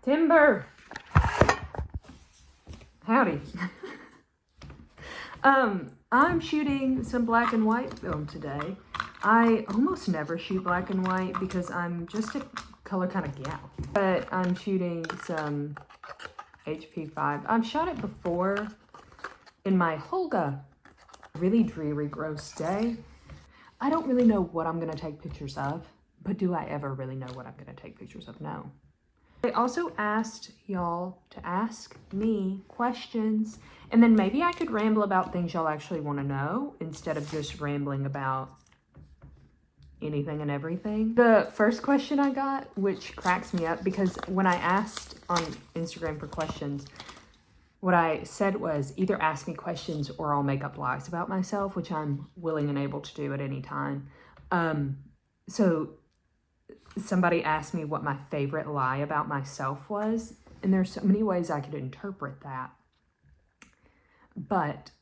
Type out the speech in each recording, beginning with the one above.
Timber! Howdy. I'm shooting some black and white film today. I almost never shoot black and white because I'm just a color kind of gal. But I'm shooting some hp5. I've shot it before in my Holga really dreary, gross day. I don't really know what I'm gonna take pictures of, but do I ever really know what I'm gonna take pictures of? No. I also asked y'all to ask me questions, and then maybe I could ramble about things y'all actually want to know instead of just rambling about anything and everything. The first question I got, which cracks me up, because when I asked on Instagram for questions, what I said was either ask me questions or I'll make up lies about myself, which I'm willing and able to do at any time. So somebody asked me what my favorite lie about myself was, and there's so many ways I could interpret that. But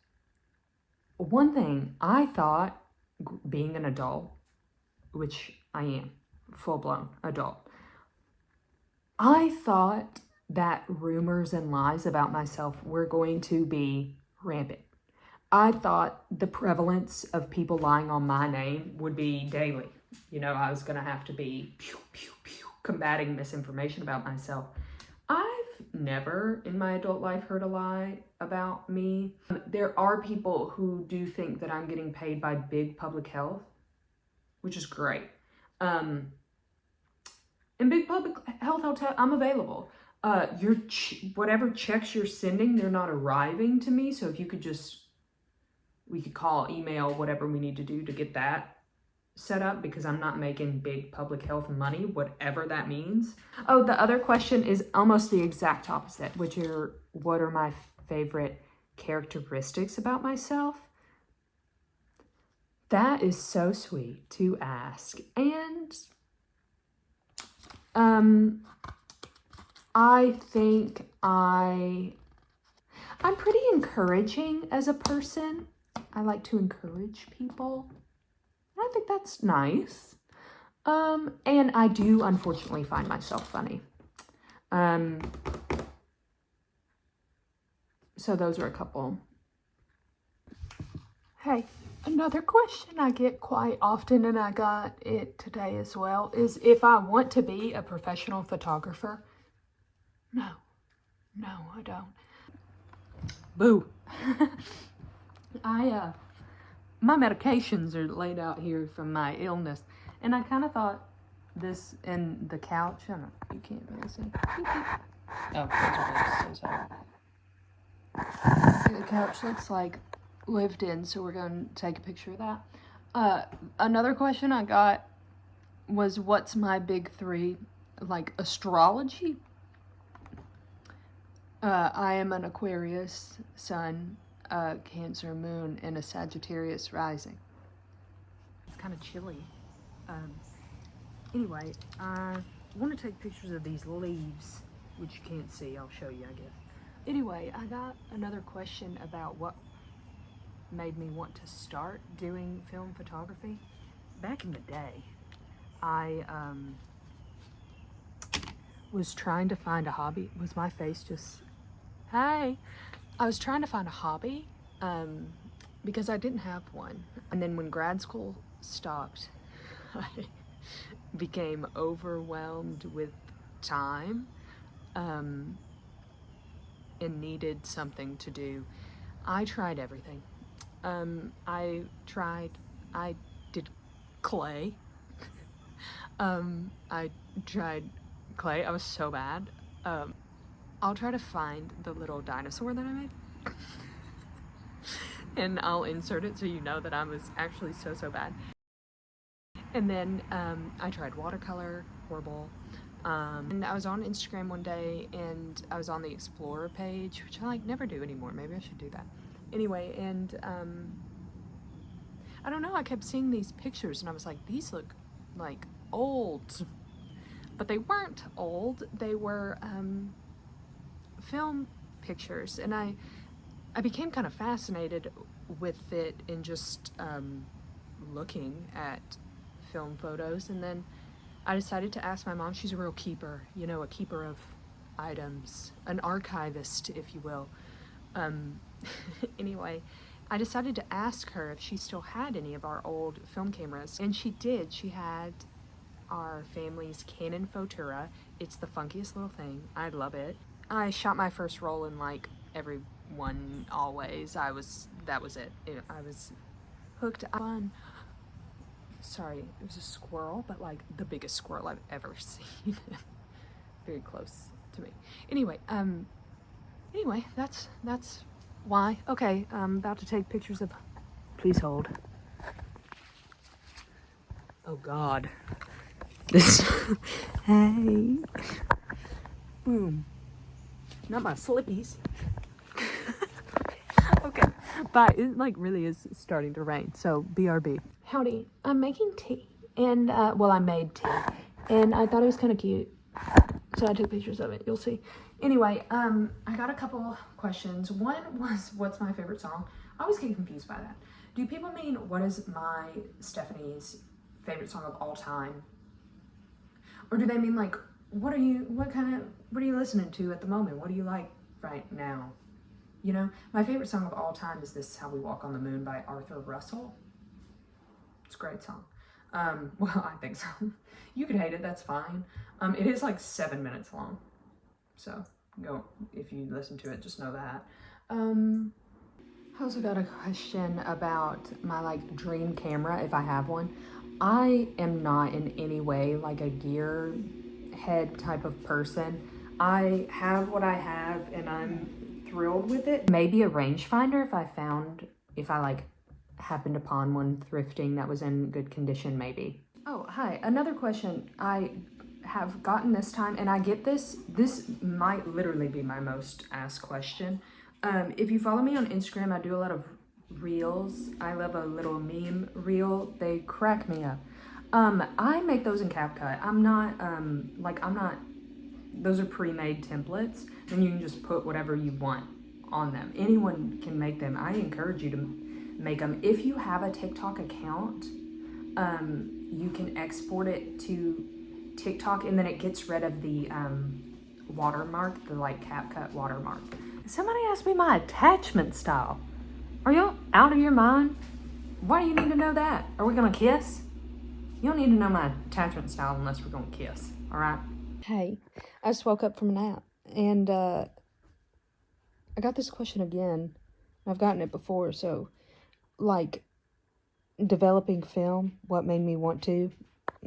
one thing, I thought being an adult, which I am, full-blown adult, I thought that rumors and lies about myself were going to be rampant. I thought the prevalence of people lying on my name would be daily. You know, I was going to have to be combating misinformation about myself. I've never in my adult life heard a lie about me. There are people who do think that I'm getting paid by big public health, which is great. In big public health, I'm available. Whatever checks you're sending, they're not arriving to me. So if you could just, we could call, email, whatever we need to do to get that set up, because I'm not making big public health money, whatever that means. Oh, the other question is almost the exact opposite, which are, what are my favorite characteristics about myself? That is so sweet to ask. And I think I'm pretty encouraging as a person. I like to encourage people. I think that's nice. And I do unfortunately find myself funny. So those are a couple. Hey, another question I get quite often, and I got it today as well, is if I want to be a professional photographer. No, I don't. Boo. My medications are laid out here from my illness, and I kind of thought this and the couch, I don't know, you can't really see. Oh, those are so the couch looks like lived in, so we're going to take a picture of that. Another question I got was, what's my big three? Like astrology? I am an Aquarius sun, Cancer moon, and a Sagittarius rising. It's kind of chilly. Anyway, I want to take pictures of these leaves, which you can't see. I'll show you, I guess. Anyway, I got another question about what made me want to start doing film photography. Back in the day, I was trying to find a hobby. Was my face just... Hi! I was trying to find a hobby because I didn't have one. And then when grad school stopped, I became overwhelmed with time and needed something to do. I tried everything. I did clay. I tried clay. I was so bad. I'll try to find the little dinosaur that I made and I'll insert it so you know that I was actually so bad. And then I tried watercolor, horrible. And I was on Instagram one day and I was on the Explorer page, which I like never do anymore. Maybe I should do that. Anyway, and I don't know, I kept seeing these pictures and I was like, these look like old. But they weren't old, they were film pictures, and I became kind of fascinated with it in just looking at film photos. And then I decided to ask my mom. She's a real keeper, you know, a keeper of items, an archivist, if you will. Anyway, I decided to ask her if she still had any of our old film cameras, and she did. She had our family's Canon Fotura. It's the funkiest little thing. I love it. I shot my first roll in like everyone always. that was it. I was hooked on. Sorry, it was a squirrel, but like the biggest squirrel I've ever seen. Very close to me. Anyway, that's why. Okay, I'm about to take pictures of, please hold. Oh God. This, hey. Boom. Not my slippies. Okay, but it like really is starting to rain, so BRB. Howdy, I'm making tea, and well, I made tea, and I thought it was kind of cute, so I took pictures of it. You'll see. Anyway, I got a couple questions. One was, what's my favorite song? I always get confused by that. Do people mean what is Stephanie's favorite song of all time? Or do they mean like, what are you listening to at the moment? What do you like right now? You know, my favorite song of all time is This Is How We Walk on the Moon by Arthur Russell. It's a great song. Well, I think so. You could hate it, that's fine. It is like 7 minutes long. So go, if you listen to it, just know that. I also got a question about my like dream camera, if I have one. I am not in any way like a gear head type of person. I have what I have and I'm thrilled with it. Maybe a rangefinder if I like happened upon one thrifting that was in good condition, maybe. Oh, hi, another question I have gotten this time, and I get this might literally be my most asked question. If you follow me on Instagram, I do a lot of reels. I love a little meme reel. They crack me up. I make those in CapCut. I'm not, those are pre-made templates, and you can just put whatever you want on them. Anyone can make them. I encourage you to make them. If you have a TikTok account, you can export it to TikTok, and then it gets rid of the watermark, the like CapCut watermark. Somebody asked me my attachment style. Are you out of your mind? Why do you need to know that? Are we gonna kiss? You don't need to know my attachment style unless we're gonna kiss, all right? Hey, I just woke up from a nap, and I got this question again. I've gotten it before, so like developing film, what made me want to?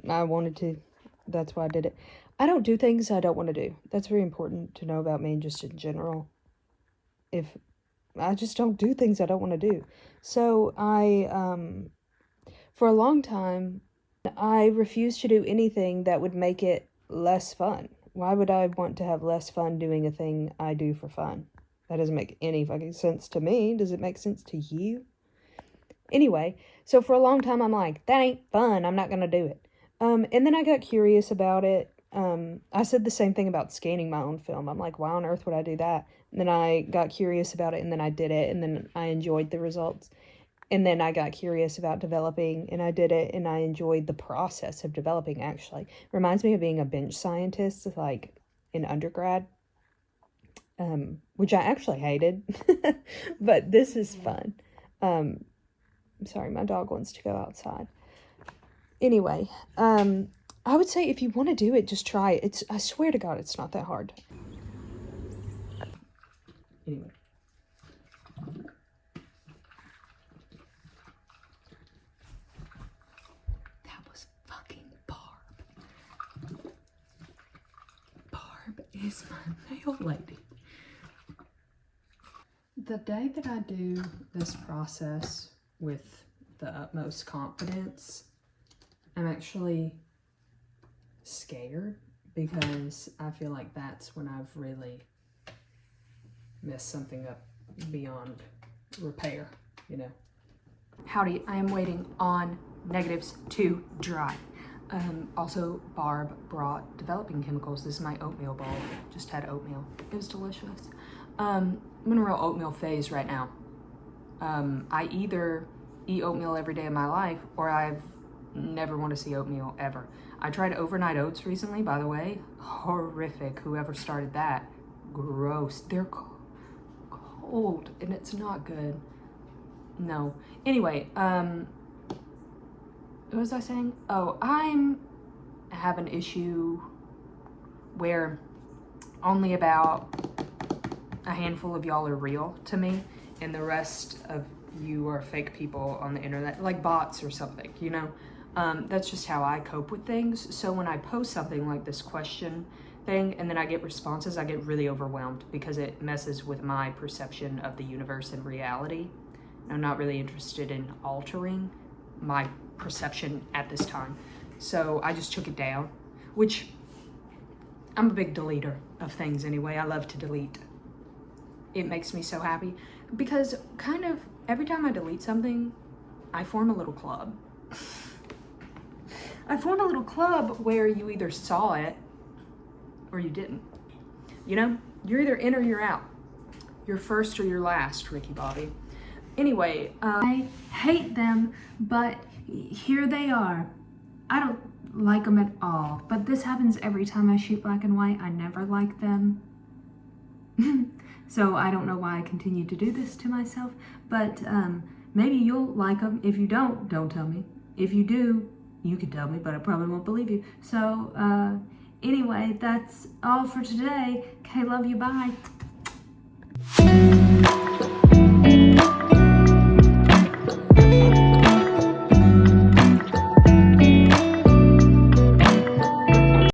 I wanted to. That's why I did it. I don't do things I don't want to do. That's very important to know about me just in general. If I just don't do things I don't want to do. So for a long time, I refused to do anything that would make it less fun. Why would I want to have less fun doing a thing I do for fun? That doesn't make any fucking sense to me. Does it make sense to you? Anyway, so for a long time, I'm like, that ain't fun. I'm not going to do it. And then I got curious about it. I said the same thing about scanning my own film. I'm like, why on earth would I do that? And then I got curious about it, and then I did it, and then I enjoyed the results. And then I got curious about developing, and I did it, and I enjoyed the process of developing, actually. Reminds me of being a bench scientist, like, in undergrad, which I actually hated. But this is fun. I'm sorry, my dog wants to go outside. Anyway, I would say if you want to do it, just try it. I swear to God, it's not that hard. Anyway. That was fucking Barb. Barb is my nail lady. The day that I do this process with the utmost confidence, I'm actually scared because I feel like that's when I've really messed something up beyond repair, you know. Howdy, I am waiting on negatives to dry. Also, Barb brought developing chemicals. This is my oatmeal bowl. Just had oatmeal. It was delicious. I'm in a real oatmeal phase right now. I either eat oatmeal every day of my life, or I've Never want to see oatmeal ever. I tried overnight oats recently, by the way. Horrific. Whoever started that. Gross. They're cold and it's not good. No. Anyway, what was I saying? Oh, I have an issue where only about a handful of y'all are real to me, and the rest of you are fake people on the internet, like bots or something, you know? That's just how I cope with things. So when I post something like this question thing and then I get responses, I get really overwhelmed because it messes with my perception of the universe and reality. I'm not really interested in altering my perception at this time. So I just took it down, which I'm a big deleter of things anyway. I love to delete. It makes me so happy because kind of every time I delete something, I form a little club. I form a little club where you either saw it or you didn't. You know, you're either in or you're out. You're first or you're last, Ricky Bobby. Anyway, I hate them, but here they are. I don't like them at all, but this happens every time I shoot black and white. I never like them. So I don't know why I continue to do this to myself, but maybe you'll like them. If you don't tell me. If you do, you can tell me, but I probably won't believe you. So anyway, that's all for today. Okay, love you, bye.